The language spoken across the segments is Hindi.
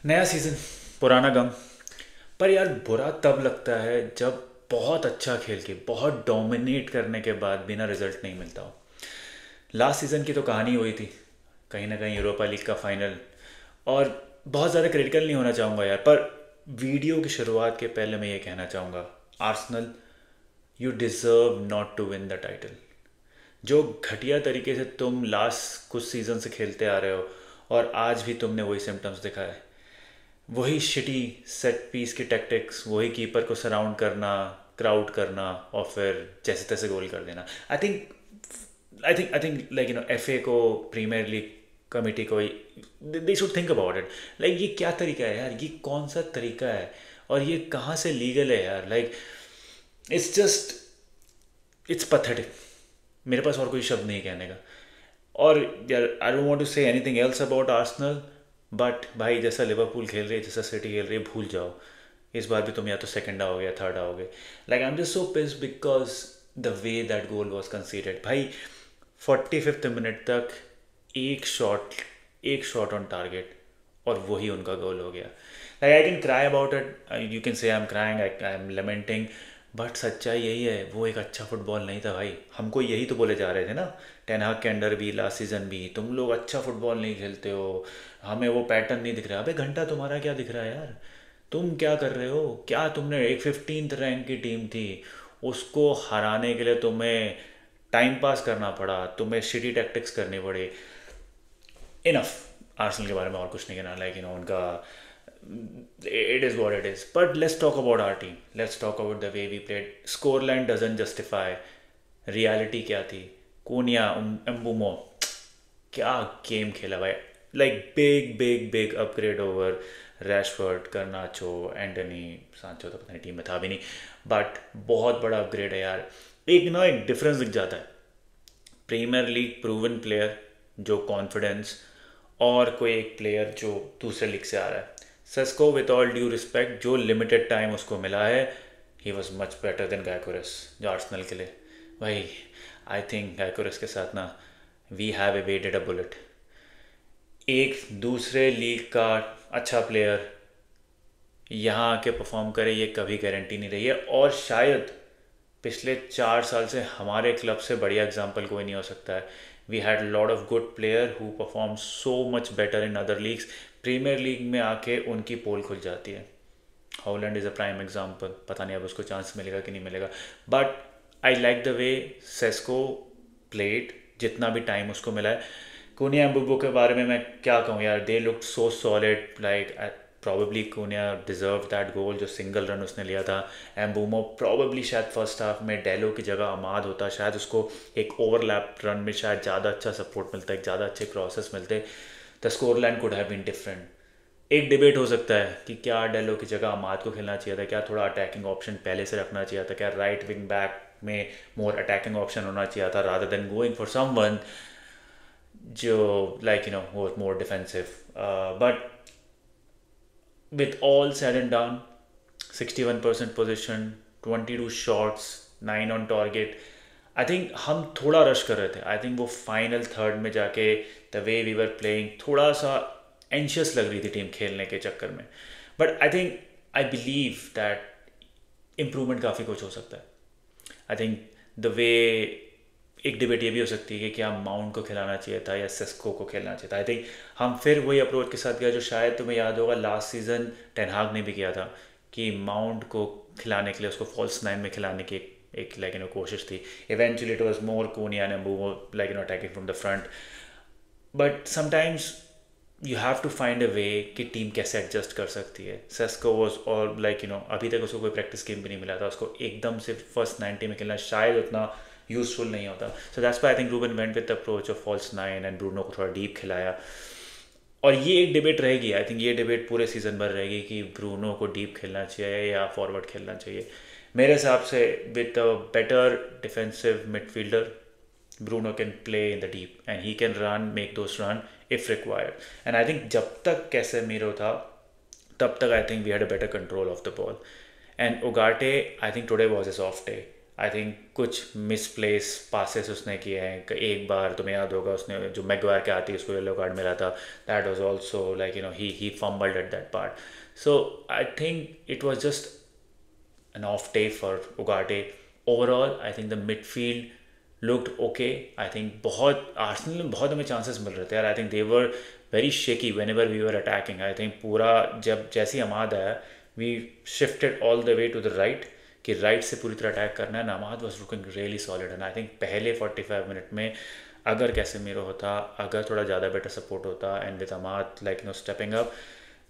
नया सीज़न, पुराना गम। पर यार बुरा तब लगता है जब बहुत अच्छा खेल के बहुत डोमिनेट करने के बाद बिना रिजल्ट नहीं मिलता हो। लास्ट सीज़न की तो कहानी हुई थी, कहीं ना कहीं यूरोपा लीग का फाइनल। और बहुत ज़्यादा क्रिटिकल नहीं होना चाहूँगा यार, पर वीडियो की शुरुआत के पहले मैं ये कहना चाहूँगा, Arsenal, you deserve not to win the title. जो घटिया तरीके से तुम लास्ट कुछ सीज़न से खेलते आ रहे हो, और आज भी तुमने वही सिम्टम्स दिखाए। वही शिटी सेट पीस की टैक्टिक्स, वही कीपर को सराउंड करना, क्राउड करना, और फिर जैसे तैसे गोल कर देना। आई थिंक लाइक एफए को, प्रीमियर लीग कमेटी को, they should think about it. Like ये क्या तरीका है यार, ये कौन सा तरीका है, और ये कहाँ से लीगल है यार। Like it's just, it's pathetic. मेरे पास और कोई शब्द नहीं कहने का। और यार I don't want to say anything else about Arsenal, but भाई जैसा लिवरपूल खेल रही है, जैसा सिटी खेल रही है, भूल जाओ। इस बार भी तुम या तो सेकंड आओगे या थर्ड आओगे। Like I am just so pissed because the way that goal was considered. भाई 45th मिनट तक एक शॉट ऑन टारगेट, और वही उनका गोल हो गया। Like I can cry about it, you can say I am crying, I am lamenting, but सच्चाई यही है, वो एक अच्छा फुटबॉल नहीं था भाई। हमको यही तो बोले जा रहे थे ना, टेन हाग के अंडर भी, लास्ट सीजन भी, तुम लोग अच्छा फुटबॉल नहीं खेलते हो, हमें वो पैटर्न नहीं दिख रहा। अबे घंटा तुम्हारा क्या दिख रहा है यार, तुम क्या कर रहे हो? क्या तुमने, एक 15th रैंक की टीम थी, उसको हराने के लिए तुम्हें टाइम पास करना पड़ा, तुम्हें शिटी टैक्टिक्स करनी पड़ी। इनफ, आर्सेनल के बारे में और कुछ नहीं कहना। लाइक उनका, it is what it is. But let's talk about our team. Let's talk about the way we played. Scoreline doesn't justify reality क्या थी। कोनिया, एम्बुमो, क्या गेम खेला भाई। Like big big big upgrade over Rashford, गर्नाचो, Antony. सांचो तो पता नहीं टीम में था भी नहीं, बट बहुत बड़ा अपग्रेड है यार। एक डिफरेंस दिख जाता है। प्रीमियर लीग प्रूवन प्लेयर जो कॉन्फिडेंस, और कोई एक प्लेयर जो दूसरे लीग से आ रहा है। Sesko, with all due respect, जो लिमिटेड टाइम उसको मिला है, he was much better than Gyokeres जो आर्सेनल के लिए। भाई आई थिंक गायकोरस के साथ ना, वी हैव एवेडेड अ बुलेट। एक दूसरे लीग का अच्छा प्लेयर यहाँ आके परफॉर्म करे, ये कभी गारंटी नहीं रही है। और शायद पिछले 4 साल से हमारे क्लब से बढ़िया एग्जाम्पल कोई नहीं हो सकता है। We had lot of good player who perform so much better in other leagues. Premier League में आके उनकी पोल खुल जाती है। Haaland is a prime example, पता नहीं अब उसको चांस मिलेगा कि नहीं मिलेगा। But I like the way Sesko played, जितना भी टाइम उसको मिला है। कुनिया एम्बुबो के बारे में मैं क्या कहूँ यार, they look so solid. Like probably Kuniya deserve that goal, जो सिंगल रन उसने लिया था। एम्बुमो प्रॉबेबली शायद फर्स्ट हाफ में डेलो की जगह अमाद होता, शायद उसको एक ओवरलैप रन में शायद ज़्यादा अच्छा सपोर्ट मिलता, एक ज़्यादा अच्छे क्रॉसेस मिलते, the score line could have been different. एक डिबेट हो सकता है कि क्या डेलो की जगह अमाद को खेलना चाहिए था, क्या थोड़ा अटैकिंग ऑप्शन पहले से रखना चाहिए था, क्या राइट विंग बैक में मोर अटैकिंग ऑप्शन होना चाहिए था, rather than going for someone जो लाइक वो more defensive. But with all said and done, 61% possession, 22 shots, 9 on target. I think हम थोड़ा रश कर रहे थे। आई थिंक वो फाइनल थर्ड में जाके the way we were playing, थोड़ा सा एंशियस लग रही थी टीम खेलने के चक्कर में। But I think, I believe that improvement काफ़ी कुछ हो सकता है। आई थिंक द वे, एक डिबेट ये भी हो सकती है कि क्या माउंट को खिलाना चाहिए था या सेस्को को खेलना चाहिए था। आई थिंक हम फिर वही अप्रोच के साथ गए जो शायद तुम्हें याद होगा लास्ट सीज़न टेन हाग ने भी किया था, कि माउंट को खिलाने के लिए उसको फॉल्स नाइन में खिलाने की एक लाइक कोशिश थी। Eventually it was more Cunha and वो like attacking from the front. But sometimes you have to find a way कि टीम कैसे एडजस्ट कर सकती है। सेस्को वॉज, और लाइक अभी तक उसको कोई प्रैक्टिस गेम भी नहीं मिला था, उसको एकदम से फर्स्ट 90 में खेलना शायद उतना यूजफुल नहीं होता। So that's why I think Ruben went with the approach of false nine and Bruno को थोड़ा डीप खिलाया। और ये एक डिबेट रहेगी, आई थिंक ये डिबेट पूरे सीजन भर रहेगी कि ब्रूनो को डीप खेलना चाहिए या फॉरवर्ड खेलना चाहिए। मेरे हिसाब से with a better defensive midfielder, Bruno can play in the deep and he can run, make those run if required. And I think जब तक Casemiro था, तब तक I think we had a better control of the ball. And Ugarte, I think today was his off day. I think कुछ मिसप्लेस पासेस उसने किए हैं। एक बार तुम्हें याद होगा उसने जो मैगवायर के आती है उसको येलो कार्ड मिला था, that was also like he fumbled at that part. So I think it was just an off day for Ugarte. Overall, I think the midfield looked okay. I think बहुत आर्सेनल में बहुत हमें चांसेस मिल रहे थे यार। I think they were very shaky whenever we were attacking. I think पूरा जब जैसे ही अमाद आया we shifted all the way to the right कि राइट से पूरी तरह अटैक करना है। Amad was looking really solid and I think पहले 45 मिनट में अगर कैसेमीरो होता, अगर थोड़ा ज़्यादा बेटर सपोर्ट होता and with Amad like stepping up,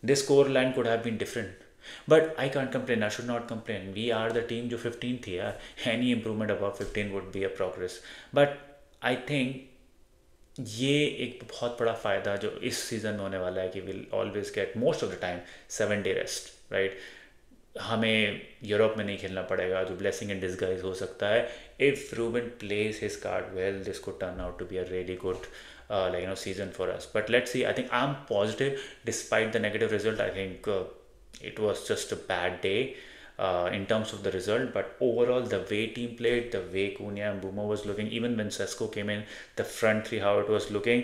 this score line could have been different. But I can't complain. I should not complain. We are the team जो 15 थी यार. Any improvement above 15 would be a progress. But I think ये एक बहुत बड़ा फ़ायदा जो इस सीज़न में होने वाला है कि will always get most of the time 7 day rest, right. हमें यूरोप में नहीं खेलना पड़ेगा, जो ब्लेसिंग इन डिस्गाइज हो सकता है। If Ruben plays his card well, this could turn out to be a really good season for us. But let's see. I think I'm positive despite the negative result. I think it was just a bad day in terms of the result. But overall, the way team played, the way Cunha and Buma was looking, even when Sesko came in, the front three, how it was looking,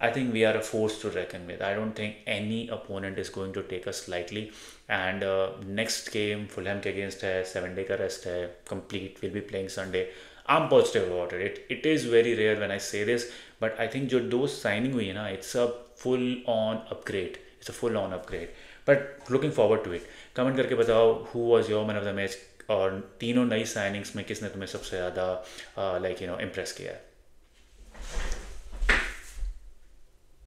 I think we are a force to reckon with. I don't think any opponent is going to take us lightly. And next game, Fulham के against है, 7 day का rest है, complete. We'll be playing Sunday. I'm positive about it. It is very rare when I say this, but I think जो दो signing हुई है ना, it's a full on upgrade. It's a full on upgrade. But looking forward to it. Comment करके बताओ who was your man of the match और तीनों नई signings में किसने तुम्हें सबसे ज़्यादा impress किया है।